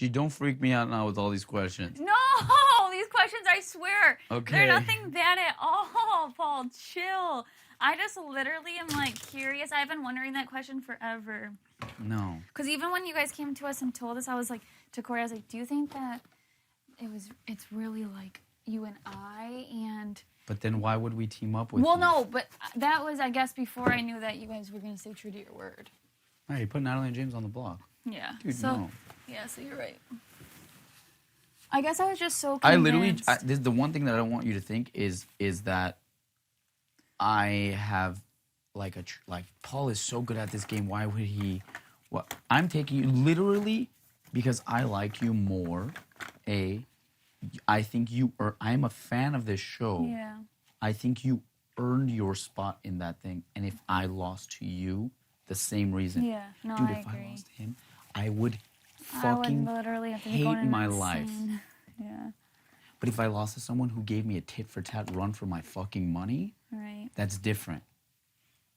Gee, don't freak me out now with all these questions. No, these questions, I swear. Okay. They're nothing bad at all, Paul. Chill. I just literally am, like, curious. I've been wondering that question forever. No. Because even when you guys came to us and told us, I was like, to Corey, I was like, do you think that it's really, like, you and I and... But then why would we team up with you? Well, no, but that was, I guess, before I knew that you guys were going to stay true to your word. All right, you put Natalie and James on the block. Yeah. Dude, so, no. Yeah, so you're right. I guess I was just so convinced. The one thing that I don't want you to think is that I have, like, Paul is so good at this game. Why would he? Well, I'm taking you literally because I like you more. I think you are. I'm a fan of this show. Yeah. I think you earned your spot in that thing. And if I lost to you, the same reason. Yeah, no, Dude, I if agree. I lost to him, I would I fucking would literally have to be hate going in my insane. life. Yeah. But if I lost to someone who gave me a tit-for-tat run for my fucking money, Right. that's different.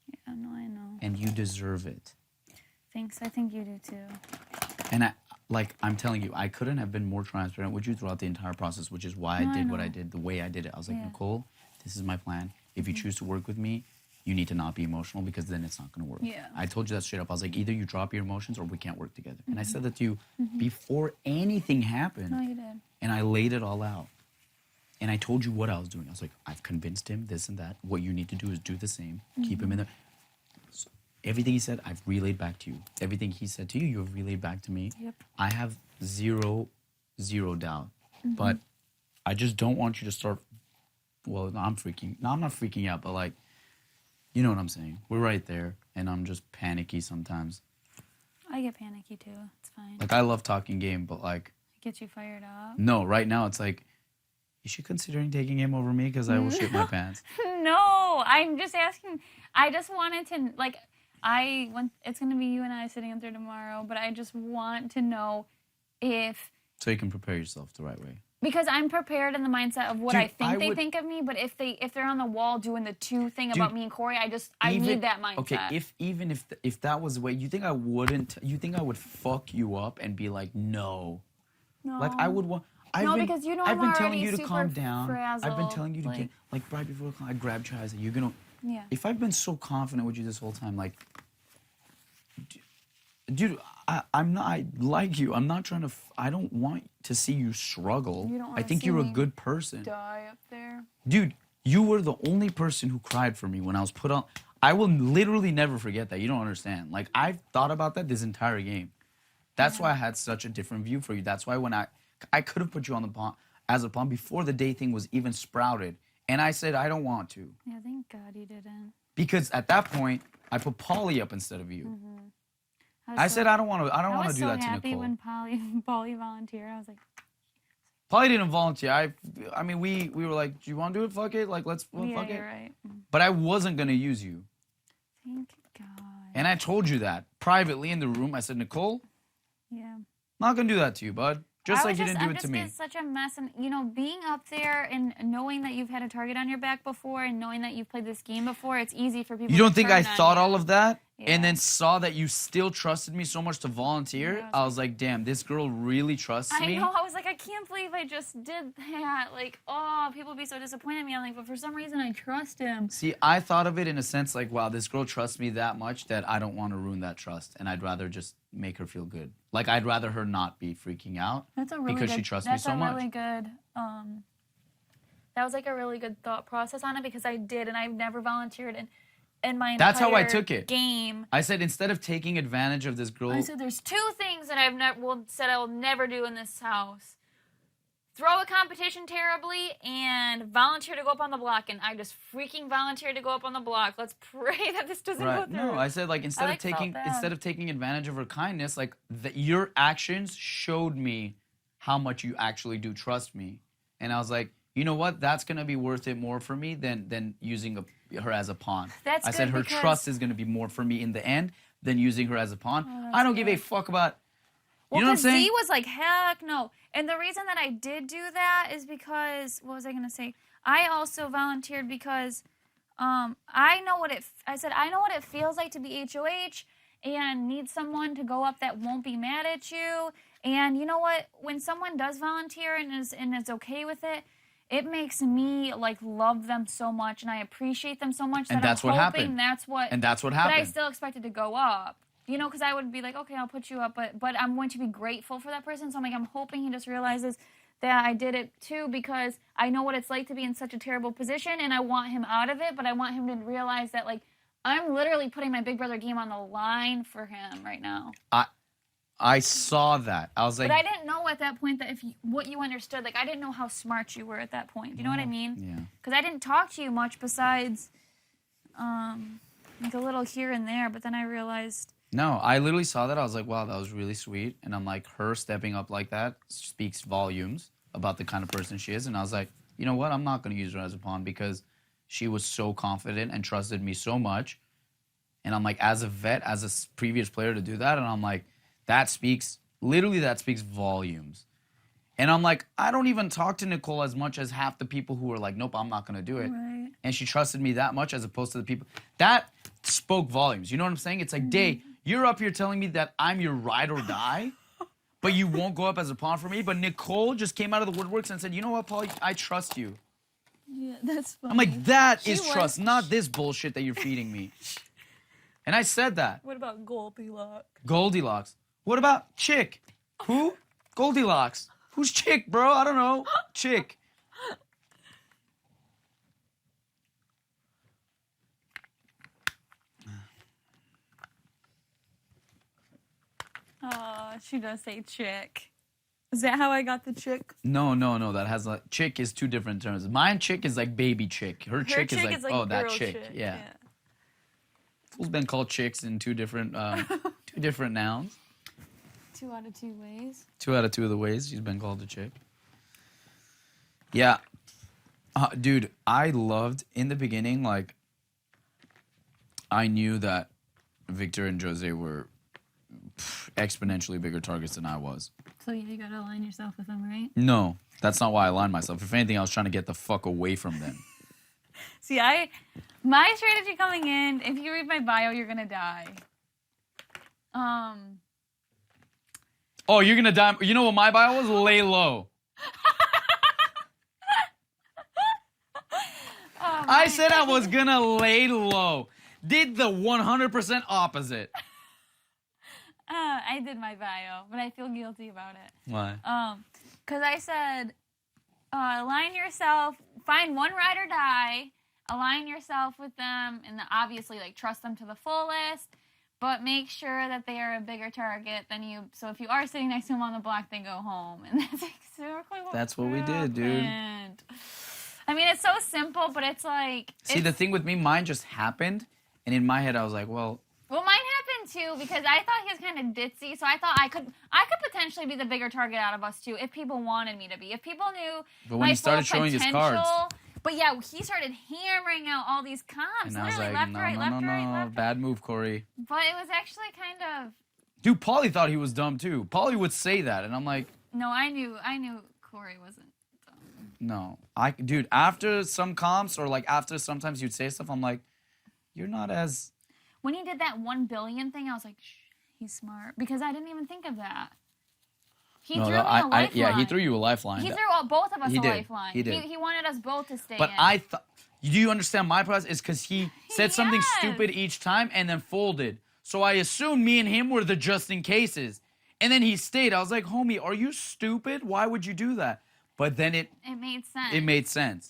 Yeah, no, I know. And you deserve it. Thanks. I think you do too. And I'm telling you, I couldn't have been more transparent with you throughout the entire process, which is why I did what I did, the way I did it. I was like, Yeah. Nicole, this is my plan. If you choose to work with me, you need to not be emotional because then it's not going to work. Yeah. I told you that straight up. I was like, either you drop your emotions or we can't work together. And I said that to you before anything happened. No, you did. And I laid it all out. And I told you what I was doing. I was like, I've convinced him this and that. What you need to do is do the same. Keep him in there. So everything he said, I've relayed back to you. Everything he said to you, you have relayed back to me. Yep. I have zero doubt. But I just don't want you to start... Well, I'm not freaking out, but like, you know what I'm saying. We're right there, and I'm just panicky sometimes. I get panicky too. It's fine. Like, I love talking game, but like... It gets you fired up. No, right now it's like, is she considering taking him over me? Because I will shit my pants. No, I'm just asking. I just wanted to, like, it's going to be you and I sitting up there tomorrow, but I just want to know if... So you can prepare yourself the right way. Because I'm prepared in the mindset of what Dude, I think they think of me, but if they're on the wall doing the two thing about me and Corey, I need that mindset. Okay, if that was the way, you think I would fuck you up and be like, no. No. Like, I would want... because you know I've I'm been telling already you to super calm down. frazzled, I've been telling you to get... Like, right before I grabbed your eyes, you're gonna... Yeah. If I've been so confident with you this whole time, like... Dude, I'm not... I like you. I'm not trying to... I don't want to see you struggle. You don't wanna I think see you're a me good person. Die up there. Dude, you were the only person who cried for me when I was put on... I will literally never forget that. You don't understand. Like, I've thought about that this entire game. That's why I had such a different view for you. That's why when I could have put you on the pawn as a pawn before the day thing was even sprouted. And I said, I don't want to. Yeah, thank God you didn't. Because at that point, I put Polly up instead of you. I said, I don't want to do that to Nicole. I was so happy when Polly volunteered. I was like... Polly didn't volunteer. I mean, we were like, do you want to do it? Fuck it. Like, let's fuck it. You're right. But I wasn't going to use you. Thank God. And I told you that privately in the room. I said, Nicole, Yeah. not going to do that to you, bud. Just like you didn't do it to me. I'm just such a mess. And, you know, being up there and knowing that you've had a target on your back before and knowing that you've played this game before, it's easy for people to You don't think I turn on thought you. all of that? Yeah. And then saw that you still trusted me so much to volunteer? Yeah, I was like, damn, this girl really trusts me? I know. I was like, I can't believe I just did that. Like, oh, people would be so disappointed in me. I'm like, but for some reason, I trust him. See, I thought of it in a sense like, wow, this girl trusts me that much that I don't want to ruin that trust. And I'd rather just make her feel good. Like, I'd rather her not be freaking out because she trusts me so much. That's a really good, that was like a really good thought process on it because I did, and I've never volunteered in my entire That's how I took it. Game. I said, instead of taking advantage of this girl... I said, there's two things that said I will never do in this house. Throw a competition terribly and volunteer to go up on the block. And I just freaking volunteered to go up on the block. Let's pray that this doesn't go through. No, I said, like, instead of taking advantage of her kindness, like, your actions showed me how much you actually do trust me. And I was like, you know what? That's going to be worth it more for me than using her as a pawn. That's I said her trust is going to be more for me in the end than using her as a pawn. I don't give a fuck about... You know what I'm saying? Z was like, heck no. And the reason that I did do that is because... What was I going to say? I also volunteered because I know what it feels like to be HOH, and need someone to go up that won't be mad at you. And you know what? When someone does volunteer and is okay with it, it makes me like love them so much, and I appreciate them so much. And that that's I'm what hoping happened. That's what. And that's what happened. But I still expected to go up. You know, because I would be like, okay, I'll put you up, but I'm going to be grateful for that person. So I'm hoping he just realizes that I did it too, because I know what it's like to be in such a terrible position, and I want him out of it, but I want him to realize that, like, I'm literally putting my Big Brother game on the line for him right now. I saw that. I was like... But I didn't know at that point that what you understood. Like, I didn't know how smart you were at that point. Do you know what I mean? Yeah. Because I didn't talk to you much besides, like, a little here and there, but then I realized... No, I literally saw that. I was like, wow, that was really sweet. And I'm like, her stepping up like that speaks volumes about the kind of person she is. And I was like, you know what? I'm not going to use her as a pawn because she was so confident and trusted me so much. And I'm like, as a vet, as a previous player to do that. And I'm like, that speaks volumes. And I'm like, I don't even talk to Nicole as much as half the people who are like, nope, I'm not going to do it. Right. And she trusted me that much as opposed to the people. That spoke volumes. You know what I'm saying? It's like, Day, you're up here telling me that I'm your ride or die, but you won't go up as a pawn for me. But Nicole just came out of the woodworks and said, you know what, Paul, I trust you. Yeah, that's funny. I'm like, that is trust, not this bullshit that you're feeding me. And I said that. What about Goldilocks? Goldilocks. What about Chick? Who? Goldilocks. Who's Chick, bro? I don't know. Chick. She does say chick. Is that how I got the chick? No. That has like chick is two different terms. Mine chick is like baby chick. Her chick is like oh, that chick. Yeah. Fool's been called chicks in two different nouns. 2 out of 2 ways. 2 out of 2 of the ways she's been called a chick. Yeah. Dude, I loved in the beginning, like, I knew that Victor and Jose were exponentially bigger targets than I was. So you gotta align yourself with them, right? No, that's not why I aligned myself. If anything, I was trying to get the fuck away from them. See, my strategy coming in, if you read my bio, you're gonna die. Oh, you're gonna die. You know what my bio was? Lay low. I said I was gonna lay low. Did the 100% opposite. I did my bio, but I feel guilty about it. Why? Because I said, align yourself, find one ride or die, align yourself with them, and obviously, like, trust them to the fullest, but make sure that they are a bigger target than you. So if you are sitting next to them on the block, they go home. And that's exactly what That's what we did, dude. I mean, it's so simple, but it's like... See, the thing with me, mine just happened, and in my head, I was like, well... Well, mine happened, too, because I thought he was kind of ditzy, so I thought I could potentially be the bigger target out of us, too, if people wanted me to be. If people knew But when he started showing his cards... But yeah, he started hammering out all these comps. And I was like, left, no, right, no, left, no, right, no, left. bad move, Corey. But it was actually kind of... Dude, Paulie thought he was dumb, too. Paulie would say that, and I'm like... No, I knew Corey wasn't dumb. No. Dude, after some comps, or like after sometimes you'd say stuff, I'm like, you're not as... When he did that 1 billion thing, I was like, shh, he's smart. Because I didn't even think of that. He threw me a lifeline. Yeah, he threw you a lifeline. He threw both of us a lifeline. He did. He wanted us both to stay in. But I thought... Do you understand my process? Is because he said something stupid each time and then folded. So I assumed me and him were the just in cases. And then he stayed. I was like, homie, are you stupid? Why would you do that? But then it made sense. It made sense.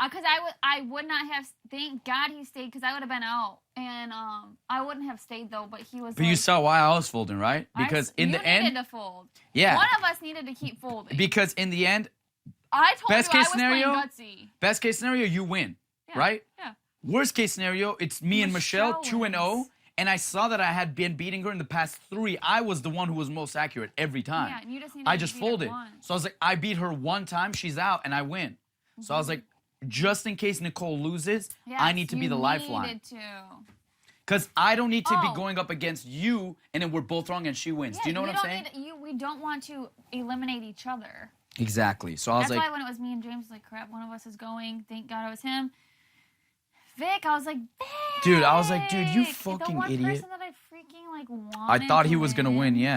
Because I would not have... Thank God he stayed, because I would have been out. And I wouldn't have stayed, though, but he was But you saw why I was folding, right? Because in the end... You needed to fold. Yeah. One of us needed to keep folding. Because in the end... I told best you case I was scenario, playing gutsy. Best case scenario, you win, right? Yeah. Worst case scenario, it's me and Michelle, 2-0, and I saw that I had been beating her in the past 3. I was the one who was most accurate every time. Yeah, and you just needed I to just beat folded. her once. So I was like, I beat her one time, she's out, and I win. Mm-hmm. So I was like, just in case Nicole loses, I need to be the lifeline. You needed to. Because I don't need to be going up against you, and then we're both wrong and she wins. Yeah, do you know what I'm saying? We don't want to eliminate each other. Exactly. So I was That's like... why when it was me and James, I was like, crap, one of us is going. Thank God it was him. Vic, I was like, Vic! Dude, I was like, dude, you fucking the one idiot. person that I fucking like wanted I thought he to was gonna win. Yeah.